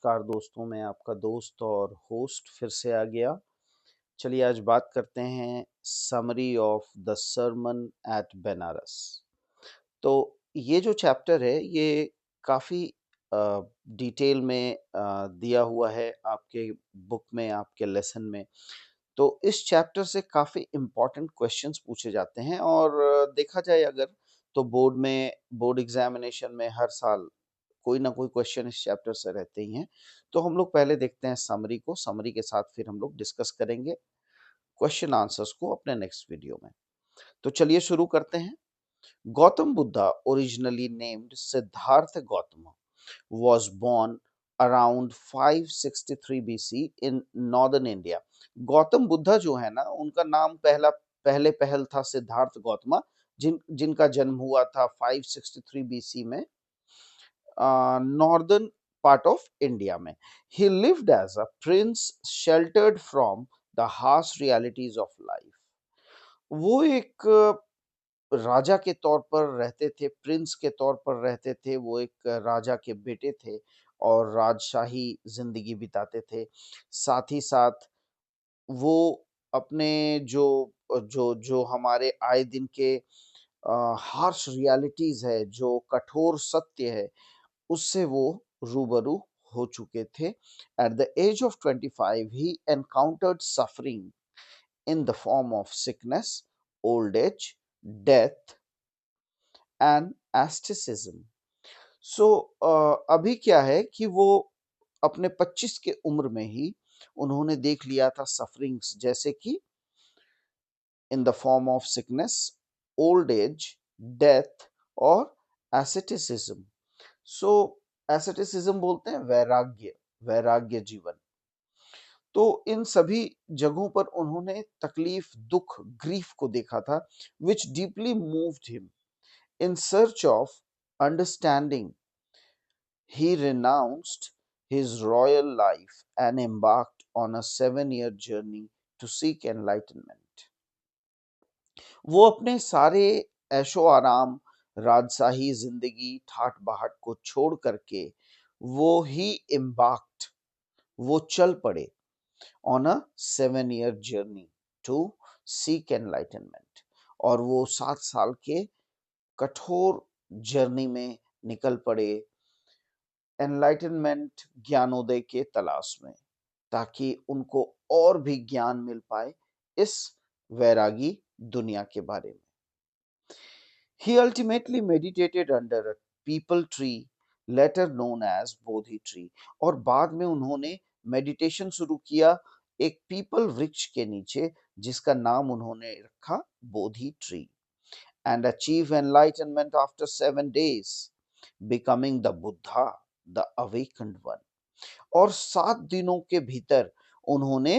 नमस्कार दोस्तों, मैं आपका दोस्त और होस्ट फिर से आ गया। चलिए आज बात करते हैं summary of the sermon at Banaras. तो ये जो चैप्टर है ये काफ़ी डिटेल में दिया हुआ है आपके बुक में, आपके लेसन में। तो इस चैप्टर से काफ़ी इम्पोर्टेंट क्वेश्चंस पूछे जाते हैं और देखा जाए अगर तो बोर्ड एग्जामिनेशन में हर साल कोई ना कोई क्वेश्चन इस चैप्टर से रहते ही हैं। तो हम लोग पहले देखते हैं समरी को, समरी के साथ फिर हम लोग डिस्कस करेंगे क्वेश्चन आंसर्स को अपने नेक्स्ट वीडियो में। तो चलिए शुरू करते हैं। Gautam Buddha, originally named Siddharth Gautam, was born around 563 BC in northern India. Gautam Buddha जो है ना, उनका नाम पहले पहल था सिद्धार्थ गौतमा, जिनका जन्म हुआ था 563 BC में नॉर्दर्न पार्ट ऑफ इंडिया में। He lived as a prince sheltered from the harsh realities of life. वो एक राजा के तौर पर रहते थे, प्रिंस के तौर पर रहते थे, वो एक राजा के बेटे थे और राजशाही जिंदगी बिताते थे। साथ ही साथ वो अपने जो जो जो हमारे आए दिन के हार्श रियलिटीज है, जो कठोर सत्य है, उससे वो रूबरू हो चुके थे। एट द एज ऑफ 25 ही encountered suffering in the form of sickness, old age, death and asceticism. So अभी क्या है कि वो अपने 25 के उम्र में ही उन्होंने देख लिया था सफरिंग्स, जैसे कि इन the form of sickness, old age, death और एसेटिसिज्म। सो एसेटिसिज्म बोलते हैं वैराग्य, वैराग्य जीवन। तो इन सभी जगहों पर उन्होंने तकलीफ, दुख, ग्रीफ को देखा था, which deeply moved him. In search of understanding he renounced his royal life and embarked on a 7-year journey to seek enlightenment. वो अपने सारे ऐशो आराम, राजशाही जिंदगी, ठाट बाहट को छोड़ करके वो ही embarked, वो चल पड़े on a 7-year journey to seek enlightenment। और वो 7 साल के कठोर जर्नी में निकल पड़े एनलाइटनमेंट, ज्ञानोदय के तलाश में, ताकि उनको और भी ज्ञान मिल पाए इस वैरागी दुनिया के बारे में। He ultimately meditated under a peepal tree, later known as Bodhi tree. और बाद में उन्होंने मेडिटेशन शुरू किया एक पीपल वृक्ष के नीचे, जिसका नाम उन्होंने रखा बोधि tree. And achieve enlightenment after 7 days, becoming the Buddha, the awakened one। और 7 दिनों के भीतर उन्होंने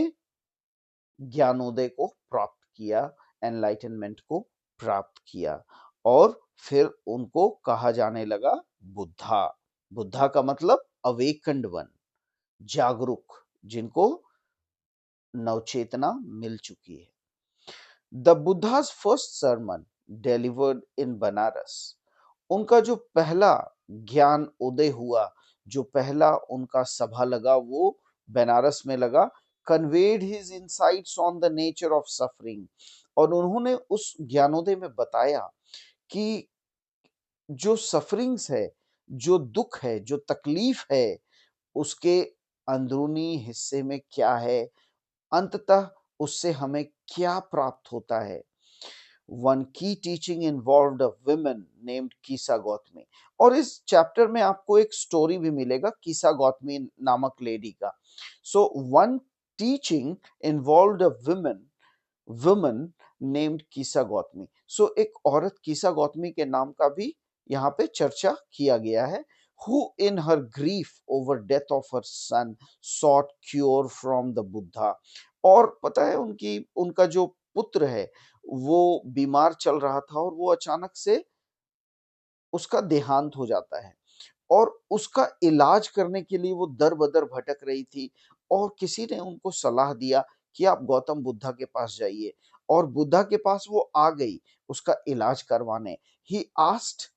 ज्ञानोदय को प्राप्त किया, एनलाइटनमेंट को प्राप्त किया और फिर उनको कहा जाने लगा बुद्धा। बुद्धा का मतलब अवेकन्ड वन, जागरूक, जिनको नवचेतना मिल चुकी है। The Buddha's first sermon delivered in Banaras. उनका जो पहला ज्ञान उदय हुआ, जो पहला उनका सभा लगा, वो बनारस में लगा। Conveyed his insights on the nature of suffering. और उन्होंने उस ज्ञानोदय में बताया कि जो सफरिंग्स है, जो दुख है, जो तकलीफ है, उसके अंदरूनी हिस्से में क्या है, अंततः उससे हमें क्या प्राप्त होता है। वन की teaching involved a woman named Kisa Gautami. और इस चैप्टर में आपको एक स्टोरी भी मिलेगा कीसा गौतमी नामक लेडी का। So one teaching involved a woman named Kisa Gautami. So एक औरत कीसा गौतमी के नाम का भी यहाँ पे चर्चा किया गया है। Who in her grief over death of her son sought cure from the Buddha। और पता है उनका जो पुत्र है वो बीमार चल रहा था और वो अचानक से उसका देहांत हो जाता है और उसका इलाज करने के लिए वो दर बदर भटक रही थी और किसी ने उनको सलाह दिया कि आप गौतम बुद्धा के पास जाइए। और बुद्धा के पास वो आ गई उसका इलाज करवाने। He asked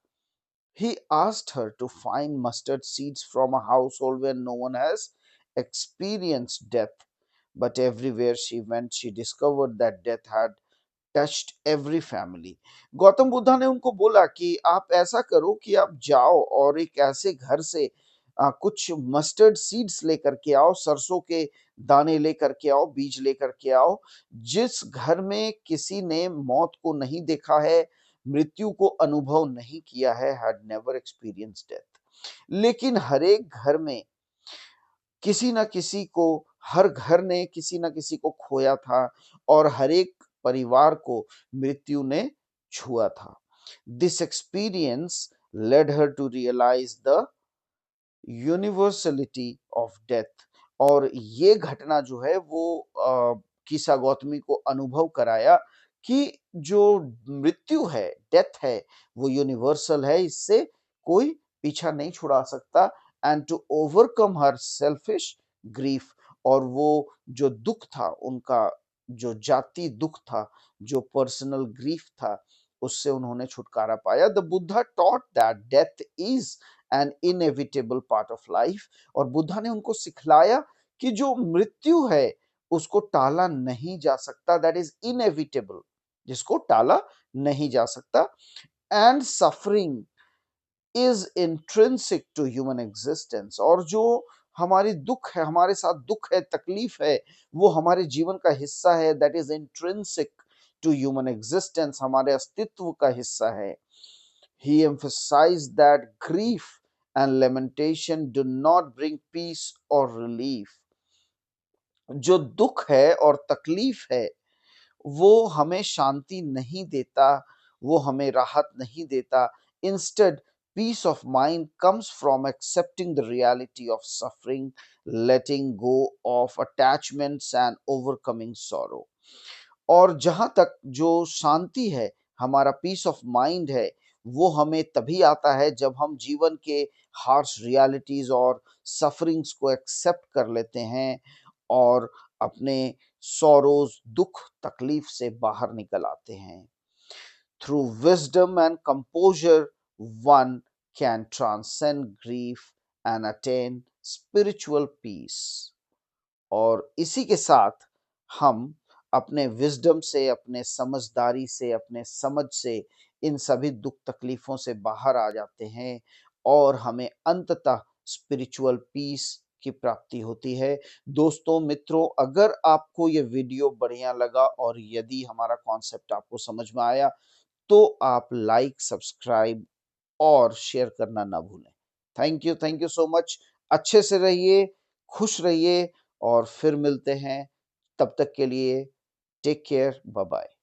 He asked her to find mustard seeds from a household where no one has experienced death. But everywhere she went, she discovered that death had touched every family. Gautam Buddha ने उनको बोला कि आप ऐसा करो कि आप जाओ और एक ऐसे घर से कुछ मस्टर्ड सीड्स लेकर के आओ, सरसों के दाने लेकर के आओ, बीज लेकर के आओ, जिस घर में किसी ने मौत को नहीं देखा है, मृत्यु को अनुभव नहीं किया है, हैड नेवर एक्सपीरियंस डेथ। लेकिन हर एक घर में किसी न किसी को, हर घर ने किसी न किसी को खोया था और हर एक परिवार को मृत्यु ने छुआ था। This experience led her to realise the universality of death. और ये घटना जो है वो कीसा गौतमी को अनुभव कराया कि जो मृत्यु है, डेथ है, वो यूनिवर्सल है, इससे कोई पीछा नहीं छुड़ा सकता। And to overcome her selfish grief, और वो जो दुख था उनका, जो जाति दुख था, जो पर्सनल ग्रीफ था, उससे उन्होंने छुटकारा पाया। The Buddha taught that death is an inevitable part of life. और बुद्धा ने उनको सिखलाया कि जो मृत्यु है उसको टाला नहीं जा सकता, दैट इज इनएविटेबल, जिसको टाला नहीं जा सकता। And suffering is intrinsic to human existence. और जो हमारी दुख है, हमारे साथ दुख है, तकलीफ है, वो हमारे जीवन का हिस्सा है, that is intrinsic to human existence, हमारे अस्तित्व का हिस्सा है। He emphasized that grief and lamentation do not bring peace or relief. जो दुख है और तकलीफ है वो हमें शांति नहीं देता, वो हमें राहत नहीं देता। Instead peace of mind comes from accepting the reality of suffering, letting go of attachments and overcoming sorrow. और जहां तक जो शांति है, हमारा पीस ऑफ माइंड है, वो हमें तभी आता है जब हम जीवन के हार्श रियलिटीज और सफरिंग्स को एक्सेप्ट कर लेते हैं और अपने सॉरोज, दुख तकलीफ से बाहर निकल आते हैं। Through wisdom and composer one can transcend grief and attain spiritual peace. और इसी के साथ हम अपने विजडम से, अपने समझदारी से, अपने समझ से इन सभी दुख तकलीफों से बाहर आ जाते हैं और हमें अंततः स्पिरिचुअल पीस की प्राप्ति होती है। दोस्तों, मित्रों, अगर आपको ये वीडियो बढ़िया लगा और यदि हमारा कॉन्सेप्ट आपको समझ में आया तो आप लाइक, सब्सक्राइब और शेयर करना ना भूलें। Thank you so much. अच्छे से रहिए, खुश रहिए और फिर मिलते हैं। तब तक के लिए टेक केयर, बाय बाय।